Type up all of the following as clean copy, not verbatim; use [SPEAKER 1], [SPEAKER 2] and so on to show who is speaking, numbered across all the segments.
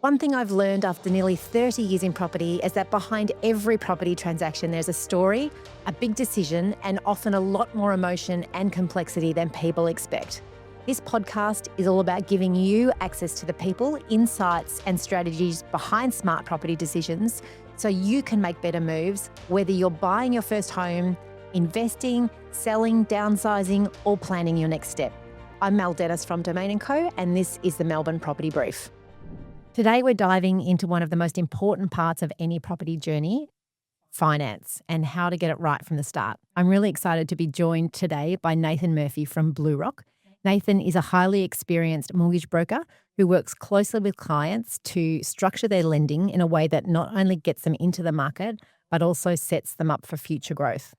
[SPEAKER 1] One thing I've learned after nearly 30 years in property is that behind every property transaction, there's a story, a big decision, and often a lot more emotion and complexity than people expect. This podcast is all about giving you access to the people, insights, and strategies behind smart property decisions so you can make better moves, whether you're buying your first home, investing, selling, downsizing, or planning your next step. I'm Mel Dennis from Domain & Co, and this is the Melbourne Property Brief. Today, we're diving into one of the most important parts of any property journey, finance, and how to get it right from the start. I'm really excited to be joined today by Nathan Murphy from Blue Rock. Nathan is a highly experienced mortgage broker who works closely with clients to structure their lending in a way that not only gets them into the market, but also sets them up for future growth.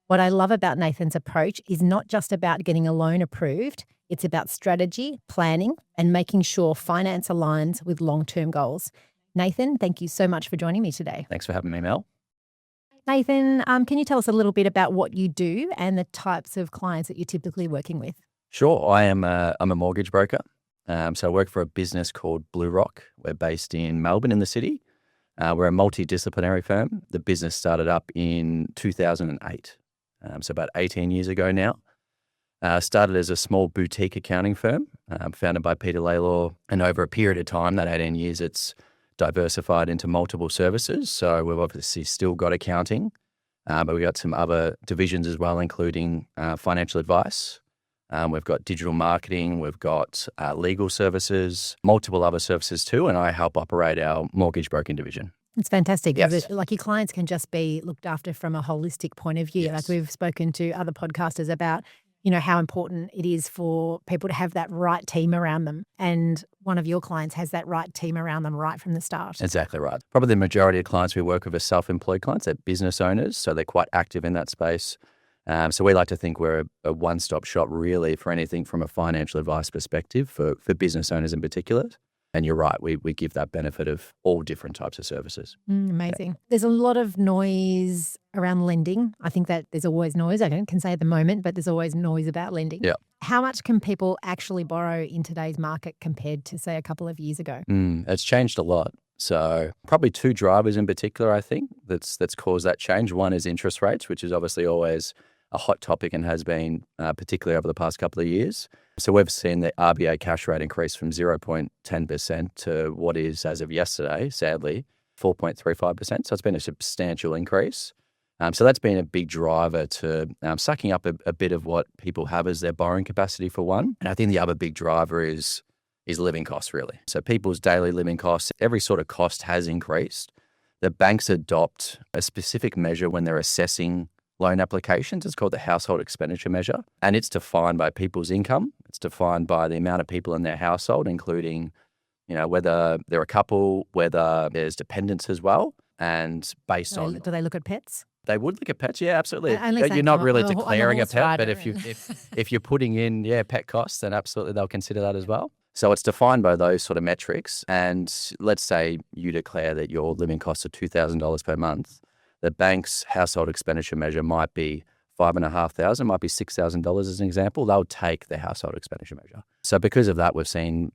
[SPEAKER 1] What I love about Nathan's approach is not just about getting a loan approved, it's about strategy, planning, and making sure finance aligns with long-term goals. Nathan, thank you so much for joining me today.
[SPEAKER 2] Thanks for having me, Mel.
[SPEAKER 1] Nathan, can you tell us a little bit about what you do and the types of clients that you're typically working with?
[SPEAKER 2] Sure. I'm a mortgage broker. So I work for a business called Blue Rock. We're based in Melbourne in the city. We're a multi-disciplinary firm. The business started up in 2008, so about 18 years ago now. Started as a small boutique accounting firm, founded by Peter Laylaw, and over a period of time, that 18 years, it's diversified into multiple services. So we've obviously still got accounting, but we've got some other divisions as well, including financial advice. We've got digital marketing, we've got legal services, multiple other services too, and I help operate our mortgage broking division.
[SPEAKER 1] It's fantastic.
[SPEAKER 2] Yes.
[SPEAKER 1] Like your clients can just be looked after from a holistic point of view.
[SPEAKER 2] Yes.
[SPEAKER 1] Like we've spoken to other podcasters about, you know, how important it is for people to have that right team around them. And one of your clients has that right team around them right from the start.
[SPEAKER 2] Exactly right. Probably the majority of clients we work with are self-employed clients. They're business owners, so they're quite active in that space. So we like to think we're a one-stop shop really for anything from a financial advice perspective for business owners in particular. And you're right, we give that benefit of all different types of services.
[SPEAKER 1] Amazing. Yeah. There's a lot of noise around lending. I think that there's always noise. I can say at the moment, but there's always noise about lending.
[SPEAKER 2] Yeah.
[SPEAKER 1] How much can people actually borrow in today's market compared to, say, a couple of years ago?
[SPEAKER 2] It's changed a lot. So probably two drivers in particular, I think, that's caused that change. One is interest rates, which is obviously always a hot topic and has been particularly over the past couple of years. So we've seen the RBA cash rate increase from 0.10% to what is, as of yesterday, sadly, 4.35%. So it's been a substantial increase. So that's been a big driver to sucking up a bit of what people have as their borrowing capacity for one. And I think the other big driver is living costs, really. So people's daily living costs, every sort of cost has increased. The banks adopt a specific measure when they're assessing loan applications. It's called the Household Expenditure Measure, and it's defined by people's income. It's defined by the amount of people in their household, including, you know, whether they're a couple, whether there's dependents as well, and based on.
[SPEAKER 1] Do they look at pets?
[SPEAKER 2] They would look at pets, yeah, absolutely.
[SPEAKER 1] You're
[SPEAKER 2] not really declaring a pet, but if you're putting in pet costs, then absolutely they'll consider that as well. So it's defined by those sort of metrics. And let's say you declare that your living costs are $2,000 per month. The bank's household expenditure measure might be $5,500, might be $6,000 as an example. They'll take the household expenditure measure. So because of that, we've seen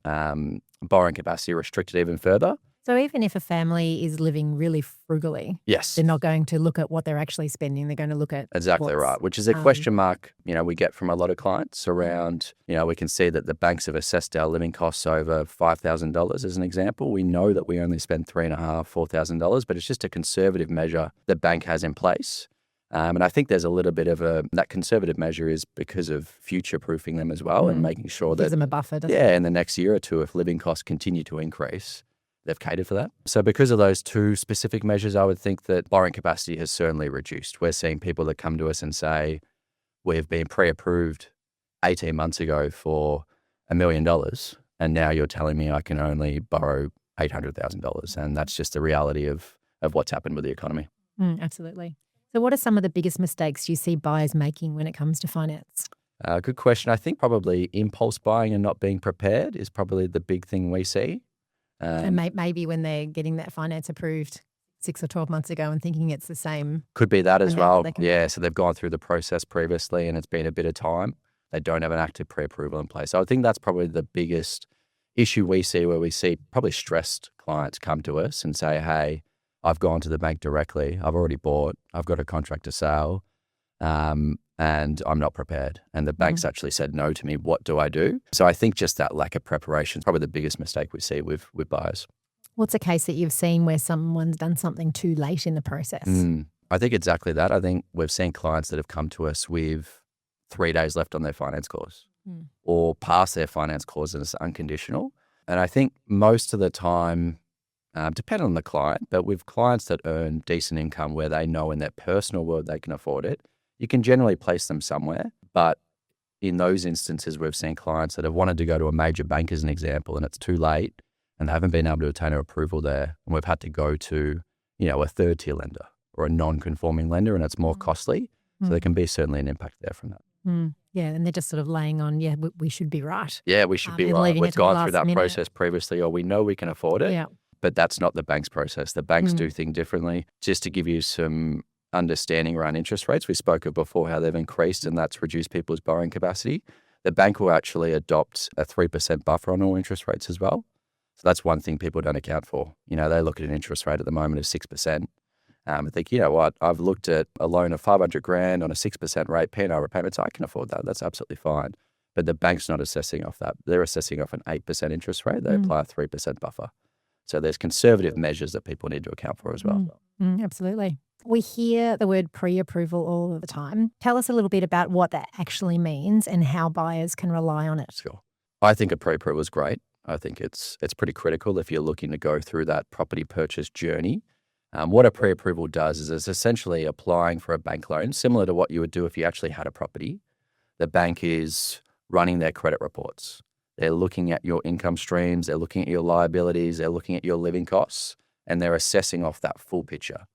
[SPEAKER 2] borrowing capacity restricted even further.
[SPEAKER 1] So even if a family is living really frugally,
[SPEAKER 2] yes,
[SPEAKER 1] they're not going to look at what they're actually spending. They're going to look at
[SPEAKER 2] exactly right, which is a question mark, we get from a lot of clients around, we can see that the banks have assessed our living costs over $5,000 as an example. We know that we only spend $3,500, $4,000, but it's just a conservative measure the bank has in place. And I think there's a little bit of that conservative measure is because of future-proofing them as well and making sure that
[SPEAKER 1] gives them a buffer, doesn't it?
[SPEAKER 2] Yeah, in the next year or two, if living costs continue to increase, they've catered for that. So because of those two specific measures, I would think that borrowing capacity has certainly reduced. We're seeing people that come to us and say, we've been pre-approved 18 months ago for $1 million, and now you're telling me I can only borrow $800,000. And that's just the reality of what's happened with the economy.
[SPEAKER 1] Absolutely. So what are some of the biggest mistakes you see buyers making when it comes to finance?
[SPEAKER 2] Good question. I think probably impulse buying and not being prepared is probably the big thing we see.
[SPEAKER 1] And maybe when they're getting that finance approved 6 or 12 months ago and thinking it's the same.
[SPEAKER 2] Could be that as well. Yeah, so they've gone through the process previously and it's been a bit of time. They don't have an active pre-approval in place. So I think that's probably the biggest issue we see where we see probably stressed clients come to us and say, hey, I've gone to the bank directly. I've already bought. I've got a contract to sell, and I'm not prepared. And the bank's actually said no to me. What do I do? So I think just that lack of preparation is probably the biggest mistake we see with buyers.
[SPEAKER 1] What's a case that you've seen where someone's done something too late in the process?
[SPEAKER 2] I think exactly that. I think we've seen clients that have come to us with 3 days left on their finance clause or past their finance clause and it's unconditional. And I think most of the time, depending on the client, but with clients that earn decent income where they know in their personal world they can afford it, you can generally place them somewhere. But in those instances, we've seen clients that have wanted to go to a major bank as an example and it's too late and they haven't been able to obtain an approval there. And we've had to go to, a third tier lender or a non-conforming lender and it's more costly. So there can be certainly an impact there from that.
[SPEAKER 1] Yeah, and they're just sort of laying on, we should be right.
[SPEAKER 2] Yeah, we should be right. We've gone through that process previously or we know we can afford it.
[SPEAKER 1] Yeah.
[SPEAKER 2] But that's not the bank's process. The banks do things differently. Just to give you some understanding around interest rates, we spoke of before how they've increased and that's reduced people's borrowing capacity. The bank will actually adopt a 3% buffer on all interest rates as well. So that's one thing people don't account for. They look at an interest rate at the moment of 6%. I think, you know what, I've looked at a loan of $500,000 on a 6% rate, P&L repayments, I can afford that. That's absolutely fine. But the bank's not assessing off that. They're assessing off an 8% interest rate. They apply a 3% buffer. So there's conservative measures that people need to account for as well.
[SPEAKER 1] Absolutely. We hear the word pre-approval all the time. Tell us a little bit about what that actually means and how buyers can rely on it.
[SPEAKER 2] Sure. I think a pre-approval is great. I think it's pretty critical if you're looking to go through that property purchase journey. What a pre-approval does is it's essentially applying for a bank loan, similar to what you would do if you actually had a property. The bank is running their credit reports. They're looking at your income streams, they're looking at your liabilities, they're looking at your living costs, and they're assessing off that full picture.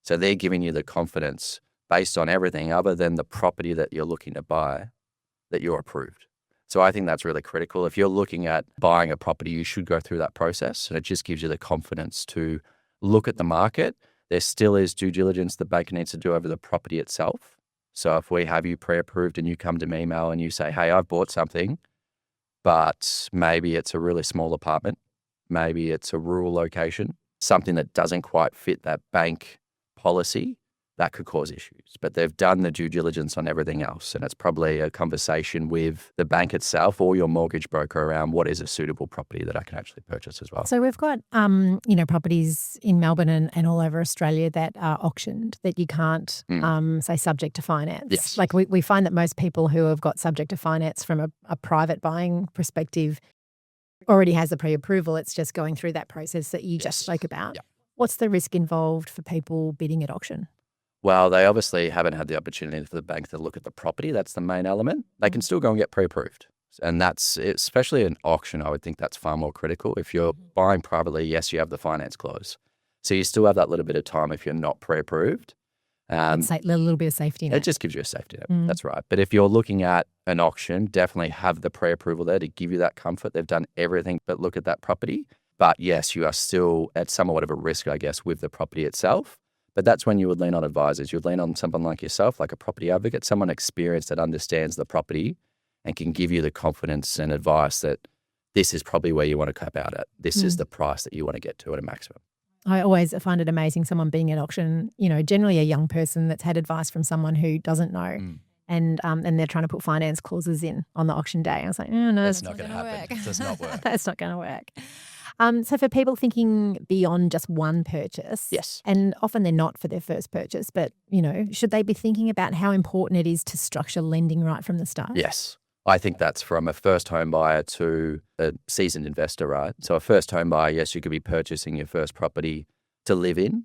[SPEAKER 2] So they're giving you the confidence based on everything other than the property that you're looking to buy that you're approved. So I think that's really critical. If you're looking at buying a property, you should go through that process, and it just gives you the confidence to look at the market. There still is due diligence the bank needs to do over the property itself. So if we have you pre-approved and you come to me, Mel, and you say, hey, I've bought something, but maybe it's a really small apartment, maybe it's a rural location, something that doesn't quite fit that bank policy, that could cause issues. But they've done the due diligence on everything else. And it's probably a conversation with the bank itself or your mortgage broker around what is a suitable property that I can actually purchase as well.
[SPEAKER 1] So we've got, properties in Melbourne and all over Australia that are auctioned that you can't, say, subject to finance.
[SPEAKER 2] Yes.
[SPEAKER 1] Like we find that most people who have got subject to finance from a private buying perspective already has the pre-approval. It's just going through that process that you just spoke about.
[SPEAKER 2] Yep.
[SPEAKER 1] What's the risk involved for people bidding at auction?
[SPEAKER 2] Well, they obviously haven't had the opportunity for the bank to look at the property. That's the main element. They can still go and get pre-approved. And that's, especially an auction, I would think that's far more critical. If you're buying privately, yes, you have the finance clause. So you still have that little bit of time if you're not pre-approved.
[SPEAKER 1] A little bit of safety net.
[SPEAKER 2] It just gives you a safety net. That's right. But if you're looking at an auction, definitely have the pre-approval there to give you that comfort. They've done everything but look at that property. But yes, you are still at somewhat of a risk, I guess, with the property itself. But that's when you would lean on advisors. You'd lean on someone like yourself, like a property advocate, someone experienced that understands the property and can give you the confidence and advice that this is probably where you want to cap out at. This is the price that you want to get to at a maximum.
[SPEAKER 1] I always find it amazing someone being at auction, generally a young person that's had advice from someone who doesn't know. And they're trying to put finance clauses in on the auction day. I was like, no,
[SPEAKER 2] that's not going to happen. It does not work.
[SPEAKER 1] That's not going to work. So for people thinking beyond just one purchase,
[SPEAKER 2] yes,
[SPEAKER 1] and often they're not for their first purchase, but, should they be thinking about how important it is to structure lending right from the start?
[SPEAKER 2] Yes. I think that's from a first home buyer to a seasoned investor, right? So a first home buyer, yes, you could be purchasing your first property to live in.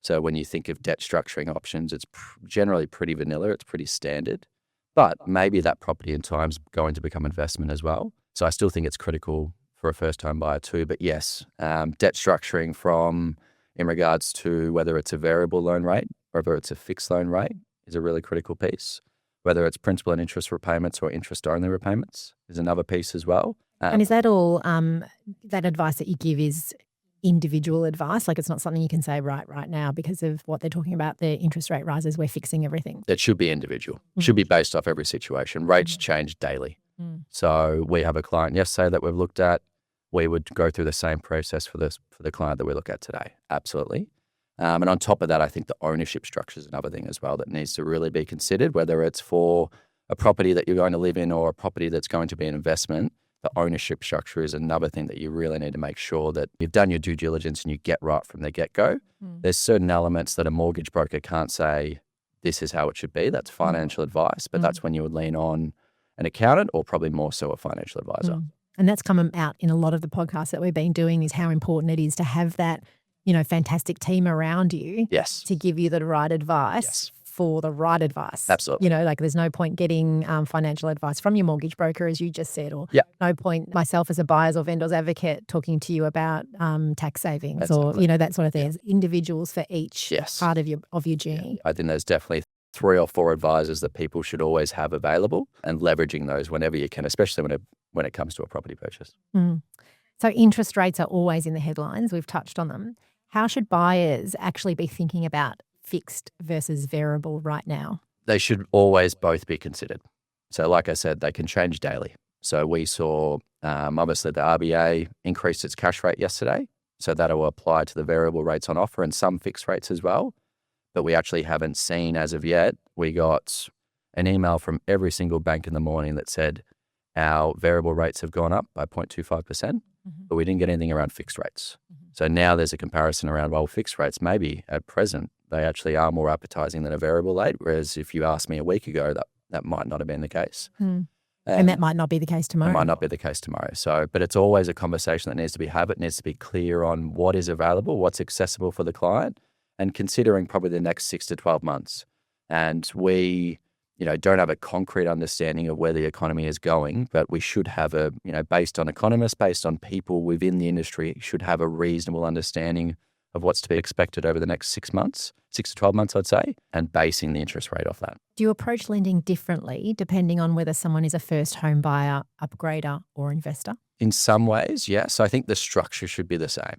[SPEAKER 2] So when you think of debt structuring options, it's generally pretty vanilla. It's pretty standard. But maybe that property in time is going to become investment as well. So I still think it's critical for a first home buyer too. But yes, debt structuring in regards to whether it's a variable loan rate or whether it's a fixed loan rate is a really critical piece. Whether it's principal and interest repayments or interest-only repayments is another piece as well.
[SPEAKER 1] And is that all, that advice that you give is individual advice? Like it's not something you can say right now because of what they're talking about, the interest rate rises, we're fixing everything.
[SPEAKER 2] It should be individual. It should be based off every situation. Rates change daily. So we have a client yesterday that we've looked at we would go through the same process for the client that we look at today. Absolutely. And on top of that, I think the ownership structure is another thing as well that needs to really be considered, whether it's for a property that you're going to live in or a property that's going to be an investment. The ownership structure is another thing that you really need to make sure that you've done your due diligence and you get right from the get-go. There's certain elements that a mortgage broker can't say, this is how it should be. That's financial advice, but that's when you would lean on an accountant or probably more so a financial advisor.
[SPEAKER 1] And that's come out in a lot of the podcasts that we've been doing, is how important it is to have that, fantastic team around you to give you the right advice for the right advice.
[SPEAKER 2] Absolutely.
[SPEAKER 1] There's no point getting financial advice from your mortgage broker, as you just said, or no point myself as a buyer's or vendor's advocate talking to you about tax savings or, that sort of thing. There's individuals for each part of your journey.
[SPEAKER 2] I think there's definitely 3 or 4 advisors that people should always have available, and leveraging those whenever you can, especially when it comes to a property purchase.
[SPEAKER 1] So interest rates are always in the headlines. We've touched on them. How should buyers actually be thinking about fixed versus variable right now?
[SPEAKER 2] They should always both be considered. So like I said, they can change daily. So we saw, obviously, the RBA increased its cash rate yesterday. So that will apply to the variable rates on offer and some fixed rates as well. But we actually haven't seen as of yet. We got an email from every single bank in the morning that said our variable rates have gone up by 0.25%, but we didn't get anything around fixed rates. So now there's a comparison around, well, fixed rates, maybe at present, they actually are more appetizing than a variable rate. Whereas if you asked me a week ago, that might not have been the case.
[SPEAKER 1] And that might not be the case tomorrow.
[SPEAKER 2] It might not be the case tomorrow. So, but it's always a conversation that needs to be had. It needs to be clear on what is available, what's accessible for the client, and considering probably the next 6 to 12 months. And we, don't have a concrete understanding of where the economy is going, but we should have based on economists, based on people within the industry, should have a reasonable understanding of what's to be expected over the next 6 months, 6 to 12 months, I'd say, and basing the interest rate off that.
[SPEAKER 1] Do you approach lending differently depending on whether someone is a first home buyer, upgrader, or investor?
[SPEAKER 2] In some ways, yes. I think the structure should be the same.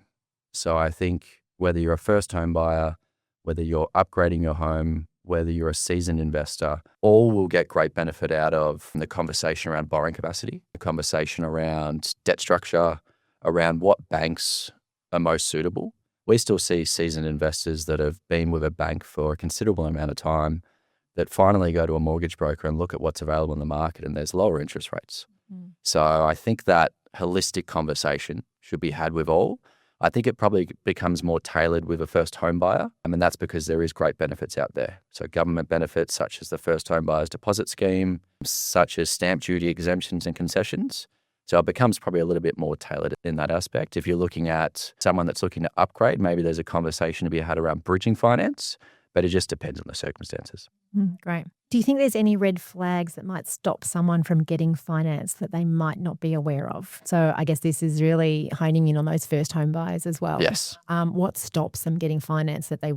[SPEAKER 2] So I think whether you're a first home buyer, whether you're upgrading your home, whether you're a seasoned investor, all will get great benefit out of the conversation around borrowing capacity, the conversation around debt structure, around what banks are most suitable. We still see seasoned investors that have been with a bank for a considerable amount of time that finally go to a mortgage broker and look at what's available in the market, and there's lower interest rates. So I think that holistic conversation should be had with all. I think it probably becomes more tailored with a first home buyer. That's because there is great benefits out there. So government benefits such as the first home buyer's deposit scheme, such as stamp duty exemptions and concessions. So it becomes probably a little bit more tailored in that aspect. If you're looking at someone that's looking to upgrade, maybe there's a conversation to be had around bridging finance, but it just depends on the circumstances.
[SPEAKER 1] Great. Do you think there's any red flags that might stop someone from getting finance that they might not be aware of? So I guess this is really honing in on those first home buyers as well.
[SPEAKER 2] Yes.
[SPEAKER 1] What stops them getting finance that they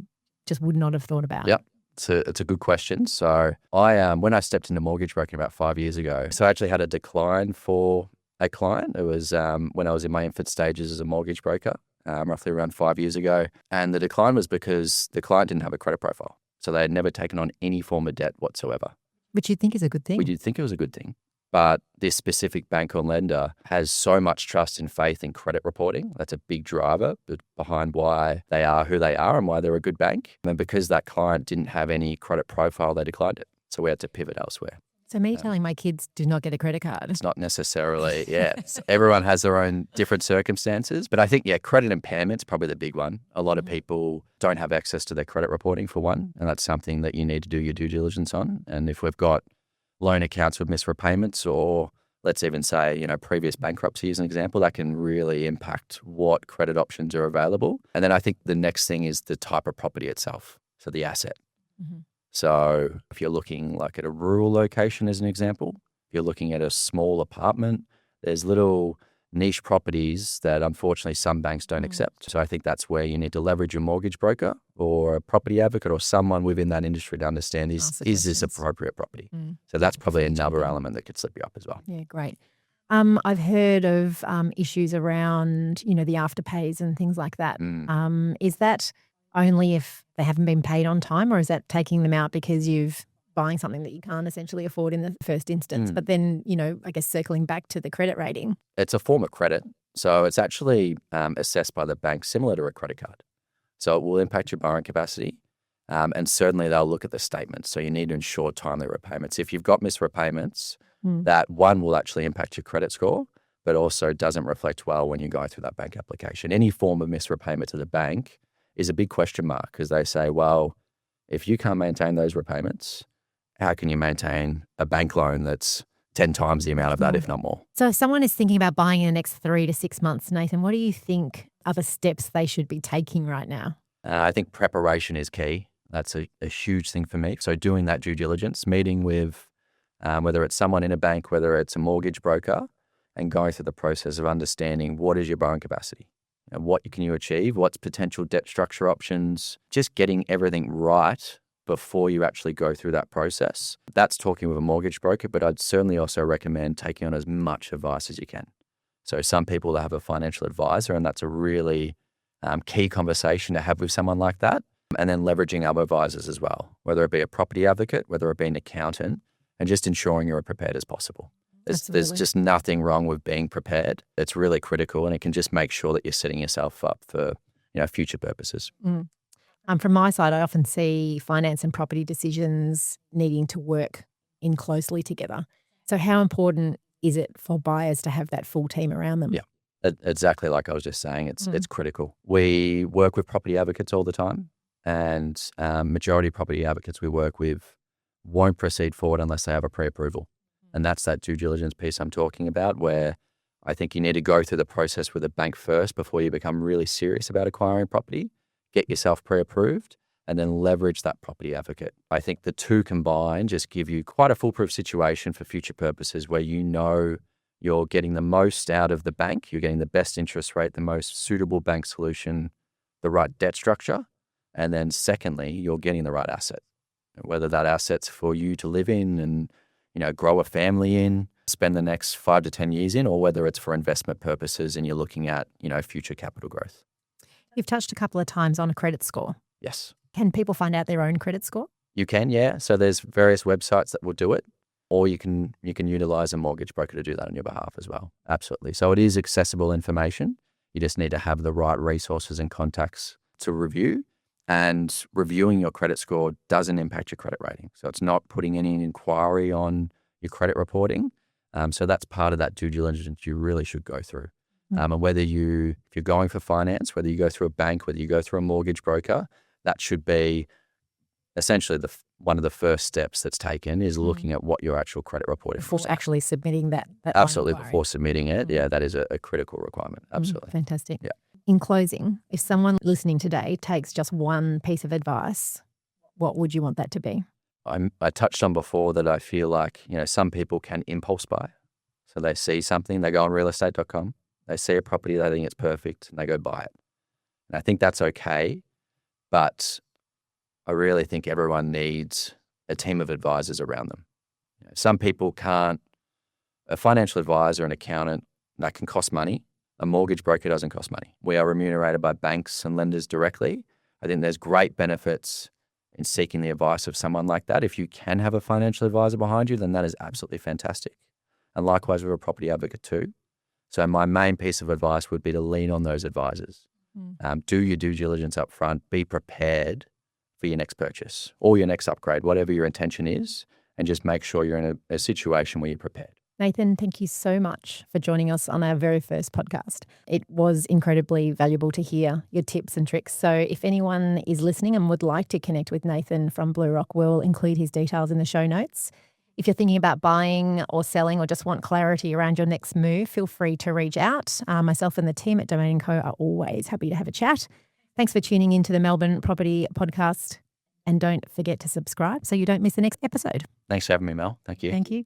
[SPEAKER 1] just would not have thought about?
[SPEAKER 2] Yep. It's a good question. So I when I stepped into mortgage broking about 5 years ago, so I actually had a decline for a client. It was when I was in my infant stages as a mortgage broker, roughly around 5 years ago. And the decline was because the client didn't have a credit profile. So they had never taken on any form of debt whatsoever.
[SPEAKER 1] Which you'd think is a good thing.
[SPEAKER 2] You'd think it was a good thing. But this specific bank or lender has so much trust and faith in credit reporting. That's a big driver behind why they are who they are and why they're a good bank. And because that client didn't have any credit profile, they declined it. So we had to pivot elsewhere.
[SPEAKER 1] So me telling my kids do not get a credit card.
[SPEAKER 2] It's not necessarily, everyone has their own different circumstances. But I think, credit impairment's probably the big one. A lot of people don't have access to their credit reporting for one, and that's something that you need to do your due diligence on. And if we've got loan accounts with missed repayments, or let's even say, previous bankruptcy as an example, that can really impact what credit options are available. And then I think the next thing is the type of property itself, so the asset. So if you're looking like at a rural location as an example, if you're looking at a small apartment, there's little niche properties that unfortunately some banks don't accept. So I think that's where you need to leverage your mortgage broker or a property advocate or someone within that industry to understand is this appropriate property? So that's probably another element that could slip you up as well.
[SPEAKER 1] Yeah, great. I've heard of issues around, the afterpays and things like that. Is that only if they haven't been paid on time, or is that taking them out because you've buying something that you can't essentially afford in the first instance? But then, I guess circling back to the credit rating.
[SPEAKER 2] It's a form of credit. So it's actually assessed by the bank similar to a credit card. So it will impact your borrowing capacity. And certainly they'll look at the statements. So you need to ensure timely repayments. If you've got missed repayments, that one will actually impact your credit score, but also doesn't reflect well when you go through that bank application. Any form of missed repayment to the bank is a big question mark because they say, well, if you can't maintain those repayments, how can you maintain a bank loan that's 10 times the amount of that, if not more?
[SPEAKER 1] So if someone is thinking about buying in the next 3 to 6 months, Nathan, what do you think are the steps they should be taking right now?
[SPEAKER 2] I think preparation is key. That's a huge thing for me. So doing that due diligence, meeting with whether it's someone in a bank, whether it's a mortgage broker, and going through the process of understanding what is your borrowing capacity and what can you achieve, what's potential debt structure options, just getting everything right before you actually go through that process. That's talking with a mortgage broker, but I'd certainly also recommend taking on as much advice as you can. So some people have a financial advisor, and that's a really key conversation to have with someone like that. And then leveraging other advisors as well, whether it be a property advocate, whether it be an accountant, and just ensuring you're as prepared as possible. There's just nothing wrong with being prepared. It's really critical, and it can just make sure that you're setting yourself up for future purposes.
[SPEAKER 1] From my side, I often see finance and property decisions needing to work in closely together. So how important is it for buyers to have that full team around them?
[SPEAKER 2] Yeah, exactly like I was just saying. It's critical. We work with property advocates all the time, and majority of property advocates we work with won't proceed forward unless they have a pre-approval. And that's that due diligence piece I'm talking about, where I think you need to go through the process with a bank first before you become really serious about acquiring property, get yourself pre-approved, and then leverage that property advocate. I think the two combined just give you quite a foolproof situation for future purposes where you're getting the most out of the bank, you're getting the best interest rate, the most suitable bank solution, the right debt structure, and then secondly, you're getting the right asset. Whether that asset's for you to live in and grow a family in, spend the next 5 to 10 years in, or whether it's for investment purposes and you're looking at future capital growth.
[SPEAKER 1] You've touched a couple of times on a credit score.
[SPEAKER 2] Yes.
[SPEAKER 1] Can people find out their own credit score?
[SPEAKER 2] You can, yeah. So there's various websites that will do it, or you can utilize a mortgage broker to do that on your behalf as well. Absolutely. So it is accessible information. You just need to have the right resources and contacts to review. And reviewing your credit score doesn't impact your credit rating. So it's not putting any inquiry on your credit reporting. So that's part of that due diligence you really should go through. And if you're going for finance, whether you go through a bank, whether you go through a mortgage broker, that should be essentially one of the first steps that's taken is looking at what your actual credit report is.
[SPEAKER 1] Before actually submitting that
[SPEAKER 2] Absolutely, before submitting it. Yeah, that is a critical requirement. Absolutely.
[SPEAKER 1] Fantastic.
[SPEAKER 2] Yeah.
[SPEAKER 1] In closing, if someone listening today takes just one piece of advice, what would you want that to be?
[SPEAKER 2] I touched on before that I feel like, some people can impulse buy. So they see something, they go on realestate.com, they see a property, they think it's perfect, and they go buy it. And I think that's okay, but I really think everyone needs a team of advisors around them. Some people can't. A financial advisor, an accountant, that can cost money. A mortgage broker doesn't cost money. We are remunerated by banks and lenders directly. I think there's great benefits in seeking the advice of someone like that. If you can have a financial advisor behind you, then that is absolutely fantastic. And likewise with a property advocate too. So my main piece of advice would be to lean on those advisors. Do your due diligence up front. Be prepared for your next purchase or your next upgrade, whatever your intention is, and just make sure you're in a situation where you're prepared.
[SPEAKER 1] Nathan, thank you so much for joining us on our very first podcast. It was incredibly valuable to hear your tips and tricks. So if anyone is listening and would like to connect with Nathan from Blue Rock, we'll include his details in the show notes. If you're thinking about buying or selling or just want clarity around your next move, feel free to reach out. Myself and the team at Domain & Co are always happy to have a chat. Thanks for tuning into the Melbourne Property Podcast. And don't forget to subscribe so you don't miss the next episode.
[SPEAKER 2] Thanks for having me, Mel. Thank you.
[SPEAKER 1] Thank you.